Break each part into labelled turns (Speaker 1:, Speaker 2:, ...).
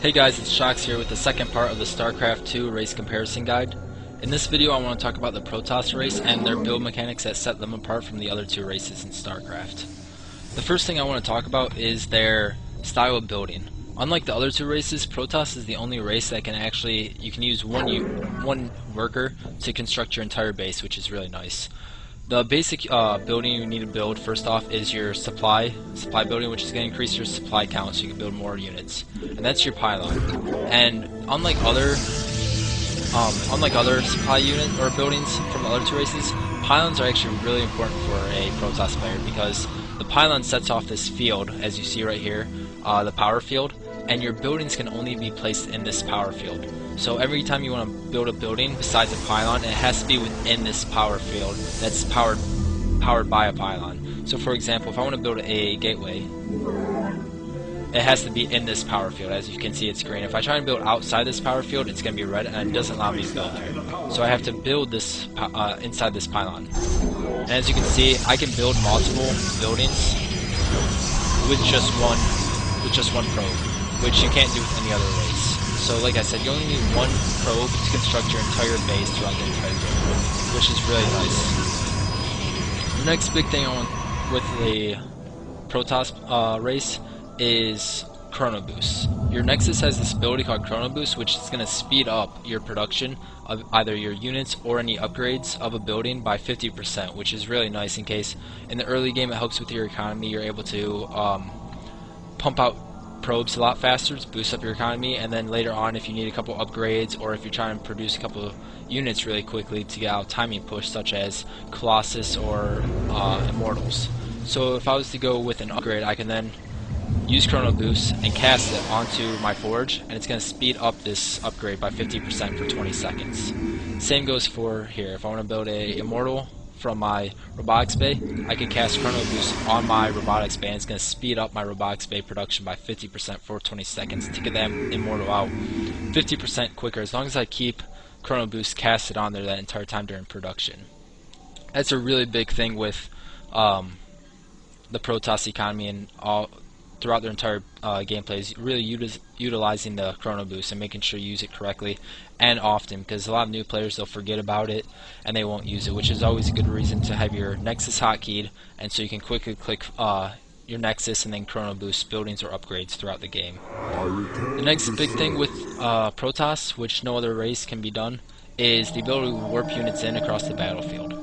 Speaker 1: Hey guys, it's Shox here with the second part of the Starcraft 2 race comparison guide. In this video I want to talk about the Protoss race and their build mechanics that set them apart from the other two races in Starcraft. The first thing I want to talk about is their style of building. Unlike the other two races, Protoss is the only race that you can use one worker to construct your entire base, which is really nice. The basic building you need to build first off is your supply building, which is going to increase your supply count so you can build more units, and that's your pylon. And unlike other supply unit or buildings from the other two races, pylons are actually really important for a Protoss player because the pylon sets off this field, as you see right here, the power field, and your buildings can only be placed in this power field. So every time you want to build a building besides a pylon, it has to be within this power field that's powered by a pylon. So for example, if I want to build a gateway, it has to be in this power field. As you can see, it's green. If I try and build outside this power field, it's going to be red, and it doesn't allow me to build there. So I have to build this inside this pylon. And as you can see, I can build multiple buildings with just one probe, which you can't do with any other race. So like I said, you only need one probe to construct your entire base throughout the entire game, which is really nice. The next big thing I want with the Protoss race is Chrono Boost. Your Nexus has this ability called Chrono Boost, which is going to speed up your production of either your units or any upgrades of a building by 50%, which is really nice in case in the early game it helps with your economy. You're able to pump out probes a lot faster to boost up your economy, and then later on if you need a couple upgrades or if you're trying to produce a couple of units really quickly to get out timing push, such as Colossus or Immortals. So if I was to go with an upgrade, I can then use Chrono Boost and cast it onto my forge, and it's going to speed up this upgrade by 50% for 20 seconds. Same goes for here. If I want to build a Immortal from my robotics bay, I can cast Chrono Boost on my robotics bay, and it's going to speed up my robotics bay production by 50% for 20 seconds to get that Immortal out 50% quicker, as long as I keep Chrono Boost casted on there that entire time during production. That's a really big thing with the Protoss economy and all throughout their entire gameplay, is really utilizing the Chrono Boost and making sure you use it correctly and often, because a lot of new players, they'll forget about it and they won't use it, which is always a good reason to have your Nexus hotkeyed, and so you can quickly click your Nexus and then Chrono Boost buildings or upgrades throughout the game. The next big thing with Protoss, which no other race can be done, is the ability to warp units in across the battlefield.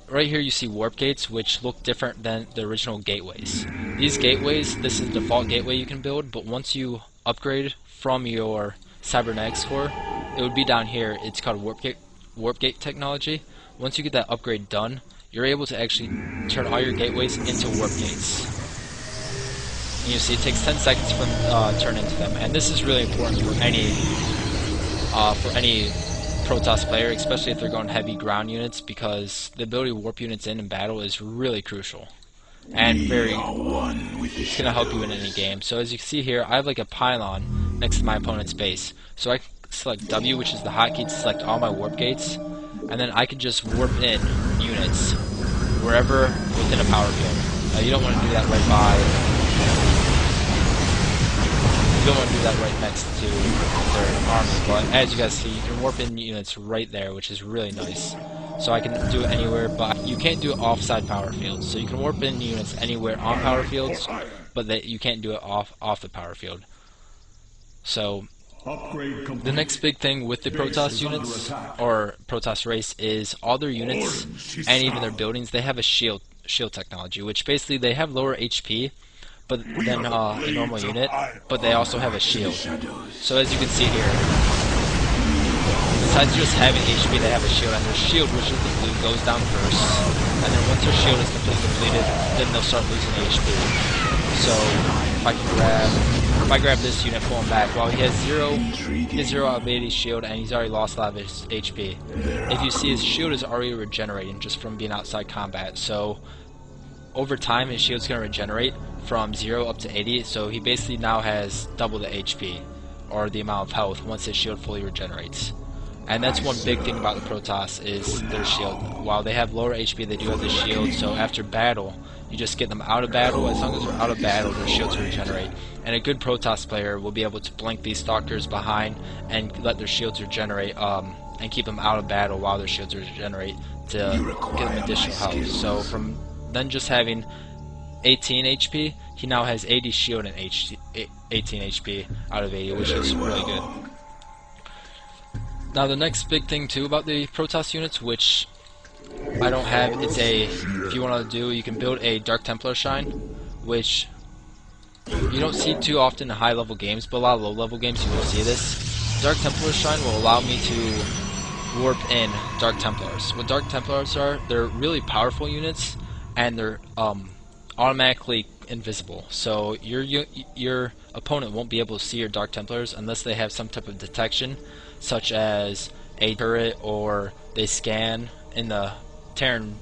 Speaker 1: Right here you see warp gates, which look different than the original gateways. These gateways, this is the default gateway you can build, but once you upgrade from your cybernetics core, it would be down here. It's called warp gate technology. Once you get that upgrade done, you're able to actually turn all your gateways into warp gates. And you see it takes 10 seconds for them to turn into them, and this is really important for any Protoss player, especially if they're going heavy ground units, because the ability to warp units in battle is really crucial and it's going to help you in any game. So as you can see here, I have like a pylon next to my opponent's base, so I select W, which is the hotkey, to select all my warp gates, and then I can just warp in units wherever within a power field. You don't want to do that right by You don't want to do that right next to their army, but as you guys see, you can warp in units right there, which is really nice. So I can do it anywhere, but you can't do it offside power fields. So you can warp in units anywhere on power fields, but you can't do it off the power field. So the next big thing with the Protoss units, or Protoss race, is all their units and even their buildings, they have a shield technology, which basically they have lower HP than a normal unit, but they also have a shield. So as you can see here, besides just having HP, they have a shield, and their shield, which is the blue, goes down first, and then once their shield is completely depleted, then they'll start losing HP. So if I grab this unit, pull him back, well, he has 0 out of 80 shield, and he's already lost a lot of his HP. If you see, his shield is already regenerating just from being outside combat, so over time his shield's going to regenerate from 0 up to 80, so he basically now has double the HP, or the amount of health, once his shield fully regenerates. And that's one big thing about the Protoss, is their shield. While they have lower HP, they do have the shield, so after battle, You just get them out of battle. As long as they're out of battle, their shields regenerate. And a good Protoss player will be able to blink these stalkers behind and let their shields regenerate, and keep them out of battle while their shields regenerate to give them additional health. So from then just having 18 HP, he now has 80 shield and 18 HP out of 80, which is really good. Now the next big thing too about the Protoss units, which I don't have, it's if you want to do, you can build a Dark Templar Shrine, which you don't see too often in high level games, but a lot of low level games you will see this. Dark Templar Shrine will allow me to warp in Dark Templars. What Dark Templars are, they're really powerful units, and they're automatically invisible. So your opponent won't be able to see your Dark Templars unless they have some type of detection, such as a turret, or they scan in the Terran,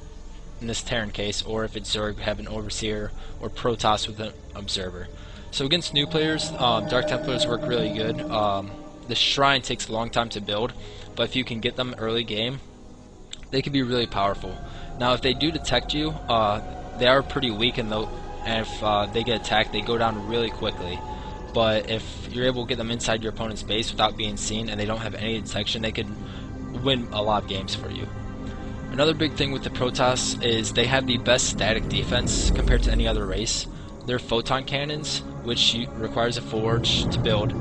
Speaker 1: in this Terran case, or if it's Zerg, have an Overseer, or Protoss with an Observer. So against new players, Dark Templars work really good. The Shrine takes a long time to build, but if you can get them early game, they can be really powerful. Now if they do detect you, they are pretty weak, and if they get attacked, they go down really quickly. But if you're able to get them inside your opponent's base without being seen, and they don't have any detection, they could win a lot of games for you. Another big thing with the Protoss is they have the best static defense compared to any other race. They're photon cannons, which requires a forge to build.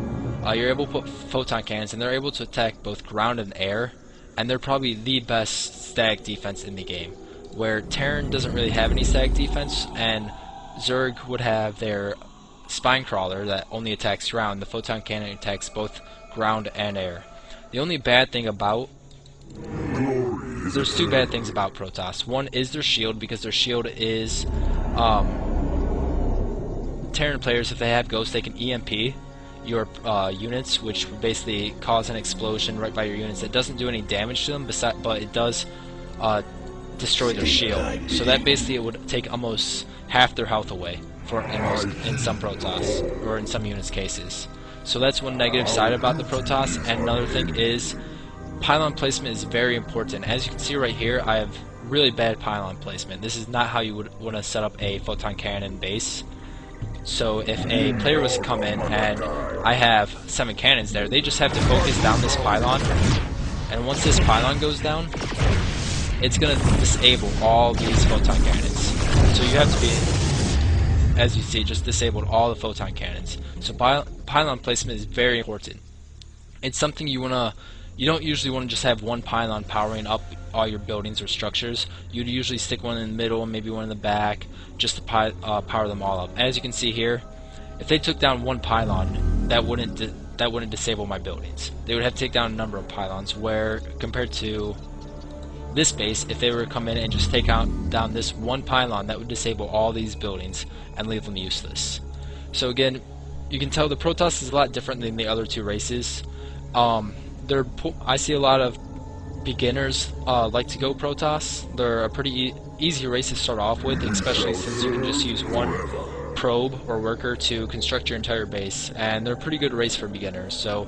Speaker 1: You're able to put photon cannons, and they're able to attack both ground and air, and they're probably the best static defense in the game. Where Terran doesn't really have any static defense, and Zerg would have their Spine Crawler that only attacks ground. The photon cannon attacks both ground and air. The only bad thing about... There's two bad things about Protoss. One is their shield, because their shield is... Terran players, if they have ghosts, they can EMP your units, which would basically cause an explosion right by your units. It doesn't do any damage to them, but it does destroy their shield. So that basically it would take almost half their health away in some Protoss, or in some units' cases. So that's one negative side about the Protoss. And another thing is pylon placement is very important. As you can see right here, I have really bad pylon placement. This is not how you would want to set up a photon cannon base. So if a player was to come in and I have 7 cannons there, they just have to focus down this pylon, and once this pylon goes down, it's going to disable all these photon cannons. So you have to be, as you see, just disabled all the photon cannons. So pylon placement is very important. It's something you don't usually want to just have one pylon powering up all your buildings or structures. You'd usually stick one in the middle and maybe one in the back, just to power them all up. As you can see here, if they took down one pylon, that wouldn't disable my buildings. They would have to take down a number of pylons, where compared to this base, if they were to come in and just take down this one pylon, that would disable all these buildings and leave them useless. So again, you can tell the Protoss is a lot different than the other two races. I see a lot of beginners like to go Protoss. They're a pretty easy race to start off with, especially since you can just use one probe or worker to construct your entire base, and they're a pretty good race for beginners. So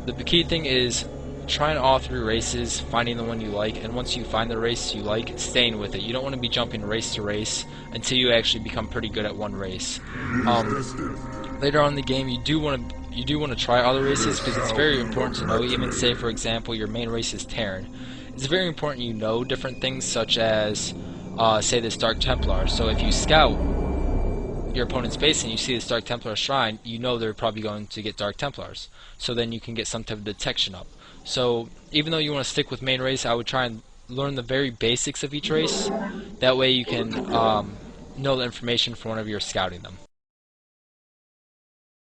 Speaker 1: the key thing is trying all 3 races, finding the one you like, and once you find the race you like, staying with it. You don't want to be jumping race to race until you actually become pretty good at one race. Later on in the game, you do want to try other races, because it's very important to know. Even say, for example, your main race is Terran. It's very important you know different things, such as say this Dark Templar. So if you scout your opponent's base and you see this Dark Templar Shrine, you know they're probably going to get Dark Templars. So then you can get some type of detection up. So even though you want to stick with main race, I would try and learn the very basics of each race. That way you can know the information for whenever you're scouting them.